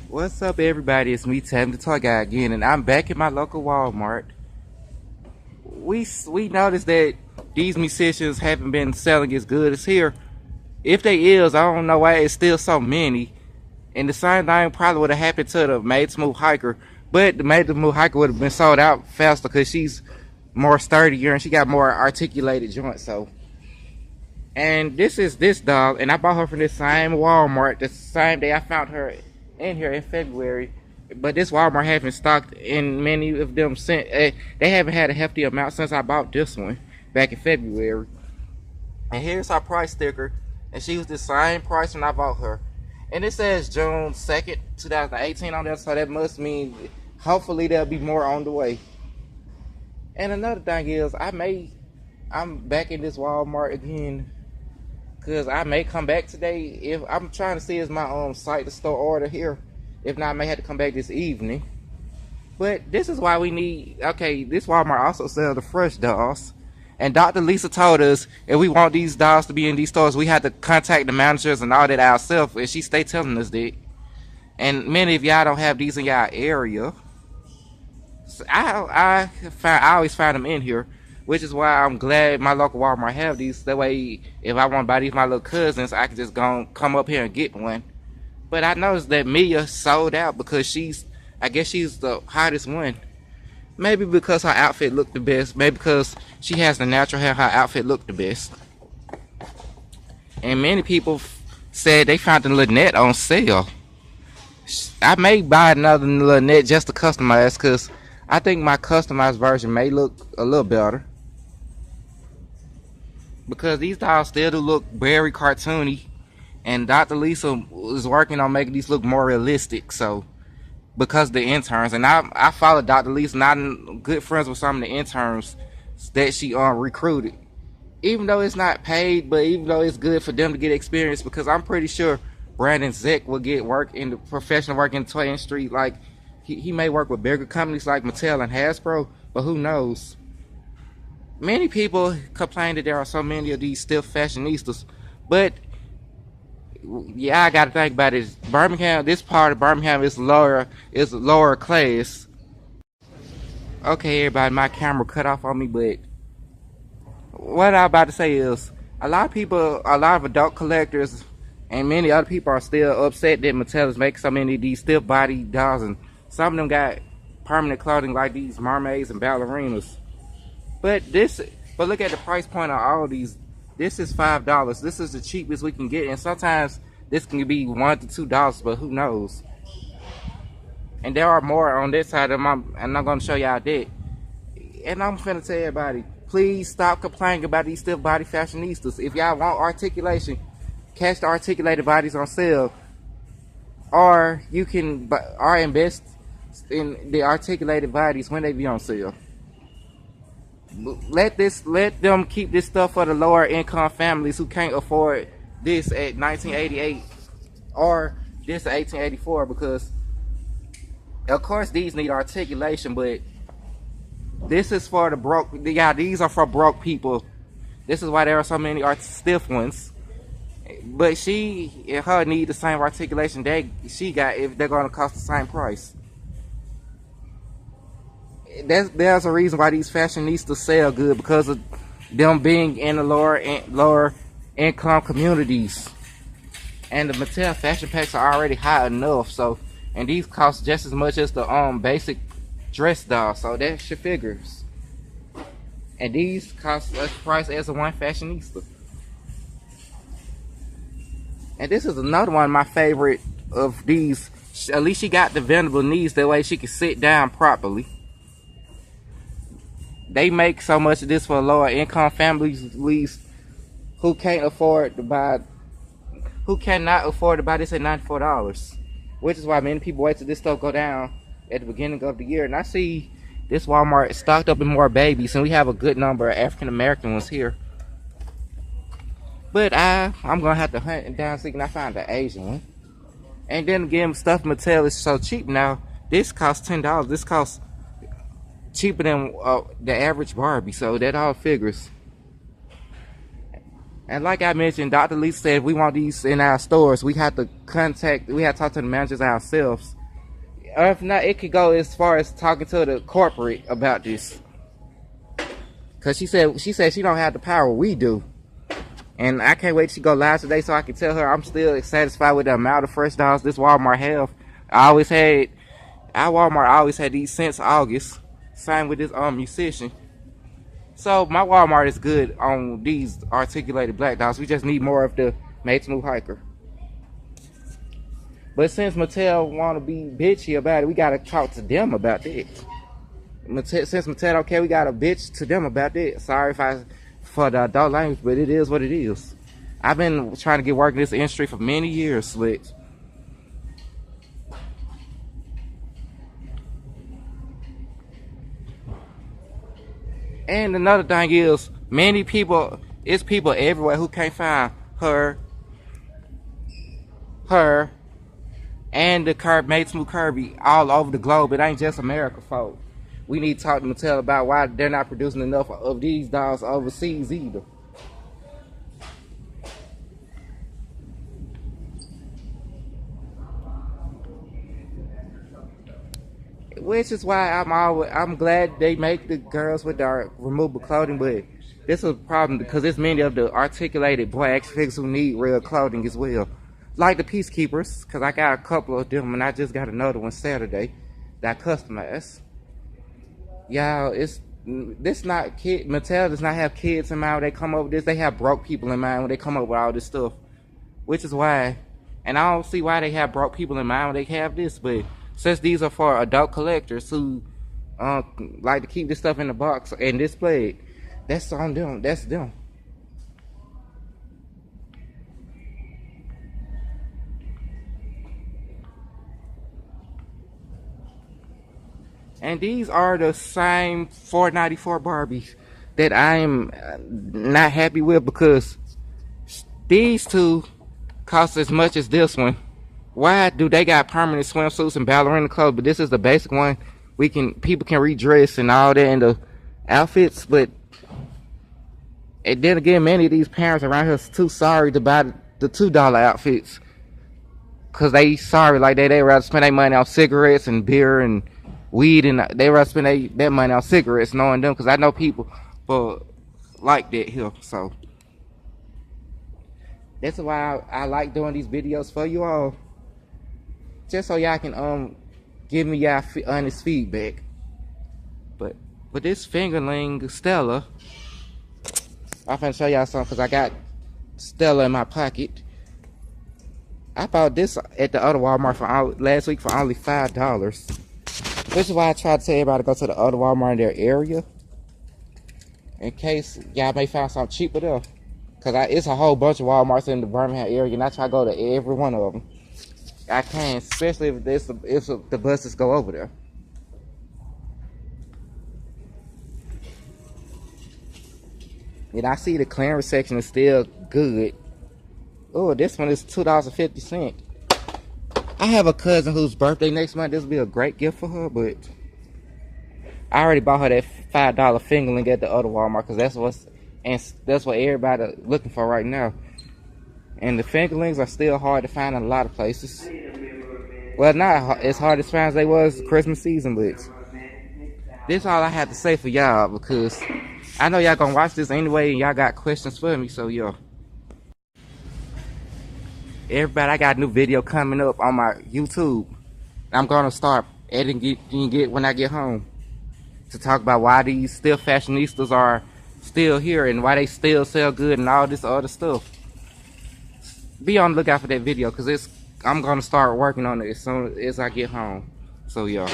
What's up, everybody? It's me, Tam the Toy Guy again, and I'm back at my local Walmart. We noticed that these musicians haven't been selling as good as here. If they is, I don't know why it's still so many. And the same thing probably would have happened to the Made Smooth Hiker, but the Made Smooth Hiker would have been sold out faster because she's more sturdier and she got more articulated joints. So, and this is this dog, and I bought her from this same Walmart the same day I found her in here in February. But this Walmart haven't stocked in many of them since. They haven't had a hefty amount since I bought this one back in February. And here's her price sticker, and she was the same price when I bought her. And it says June 2nd, 2018 on there, so that must mean hopefully there'll be more on the way. And another thing is, I'm back in this Walmart again, because I may come back today. If I'm trying to see is my site to store order here. If not, I may have to come back this evening. But this is why we need, okay, this Walmart also sells the fresh dolls. And Dr. Lisa told us if we want these dolls to be in these stores, we have to contact the managers and all that ourselves. And she stay telling us that. And many of y'all don't have these in y'all area. So I always find them in here, which is why I'm glad my local Walmart have these. That way, if I want to buy these my little cousins, I can just go come up here and get one. But I noticed that Mia sold out because I guess she's the hottest one. Maybe because her outfit looked the best. Maybe because she has the natural hair, her outfit looked the best. And many people said they found the Lynette on sale. I may buy another Lynette just to customize, because I think my customized version may look a little better. Because these dolls still do look very cartoony. And Dr. Lisa is working on making these look more realistic. So, because the interns, and I follow Dr. Lisa, and I'm good friends with some of the interns that she recruited. Even though it's not paid, but even though it's good for them to get experience, because I'm pretty sure Brandon Zeck will get work in the professional work in the toy industry. Like, he may work with bigger companies like Mattel and Hasbro, but who knows? Many people complain that there are so many of these stiff fashionistas, but yeah, I gotta think about it. Birmingham, this part of Birmingham is lower class. Okay, everybody, my camera cut off on me, but what I'm about to say is a lot of adult collectors and many other people are still upset that Mattel is making so many of these stiff body dolls, and some of them got permanent clothing like these mermaids and ballerinas. But look at the price point on all of these. This is $5. This is the cheapest we can get, and sometimes this can be $1 to $2, but who knows? And there are more on this side, and I'm going to show y'all that. And I'm finna tell everybody, please stop complaining about these stiff body fashionistas. If y'all want articulation, catch the articulated bodies on sale, or you can invest in the articulated bodies when they be on sale. Let them keep this stuff for the lower income families who can't afford this at 1988 or this at 1884, because of course these need articulation, but this is for the broke. Yeah, these are for broke people. This is why there are so many stiff ones. But her need the same articulation that she got if they're going to cost the same price. There's a reason why these fashionistas sell good, because of them being in the lower income communities. And the Mattel fashion packs are already high enough, so, and these cost just as much as the basic dress doll, so that's your figures. And these cost as price as a one fashionista. And this is another one of my favorite of these. At least she got the bendable knees, that way she can sit down properly. They make so much of this for lower income families who cannot afford to buy this at $94. Which is why many people wait till this stuff go down at the beginning of the year. And I see this Walmart stocked up in more babies, and we have a good number of African American ones here. But I'm gonna have to hunt it down so I can find the Asian one. And then again, stuff Mattel is so cheap now. This costs $10. This costs cheaper than the average Barbie, so that all figures. And like I mentioned, Dr. Lisa said if we want these in our stores, we have to talk to the managers ourselves. Or if not, it could go as far as talking to the corporate about this. Cause she said she don't have the power we do. And I can't wait to go live today so I can tell her I'm still satisfied with the amount of fresh dogs this Walmart have. Our Walmart always had these since August. Same with this musician. So my Walmart is good on these articulated black dogs. We just need more of the Made to Move Hiker. But since Mattel want to be bitchy about it, we got to talk to them about that. Since Mattel don't care, we got to bitch to them about that. Sorry for the adult language, but it is what it is. I've been trying to get work in this industry for many years, Slick. And another thing is, it's people everywhere who can't find her, and the Made to Move Kirby all over the globe. It ain't just America, folks. We need to talk to Mattel about why they're not producing enough of these dogs overseas either. Which is why I'm glad they make the girls with their removable clothing, but this is a problem because there's many of the articulated boy action figures who need real clothing as well. Like the Peacekeepers, because I got a couple of them and I just got another one Saturday that I customized. Y'all, Mattel does not have kids in mind when they come up with this. They have broke people in mind when they come up with all this stuff. Which is why, and I don't see why they have broke people in mind when they have this, but since these are for adult collectors who like to keep this stuff in the box and display it, that's on them. That's them. And these are the same $4.94 Barbies that I am not happy with because these two cost as much as this one. Why do they got permanent swimsuits and ballerina clothes, but this is the basic one? People can redress and all that in the outfits, but and then again, many of these parents around here are too sorry to buy the $2 outfits because they sorry, like they rather spend their money on cigarettes and beer and weed, and they rather spend that money on cigarettes, knowing them, because I know people like that here. So that's why I like doing these videos for you all, just so y'all can give me y'all honest feedback. But with this fingerling Stella, I'm finna show y'all something because I got Stella in my pocket. I bought this at the other Walmart last week for only $5. Which is why I try to tell everybody to go to the other Walmart in their area, in case y'all may find something cheaper there. Cause it's a whole bunch of Walmarts in the Birmingham area, and I try to go to every one of them. I can, especially if the buses go over there. And I see the clearance section is still good. Oh, this one is $2.50. I have a cousin whose birthday next month. This will be a great gift for her, but I already bought her that $5 fingerling at the other Walmart because that's what everybody looking for right now. And the fingerlings are still hard to find in a lot of places. Well, not as hard to find as they was Christmas season, but this is all I have to say for y'all because I know y'all gonna watch this anyway and y'all got questions for me, so yeah. Everybody, I got a new video coming up on my YouTube. I'm gonna start editing it when I get home to talk about why these still fashionistas are still here and why they still sell good and all this other stuff. Be on the lookout for that video because I'm gonna start working on it as soon as I get home. So yeah.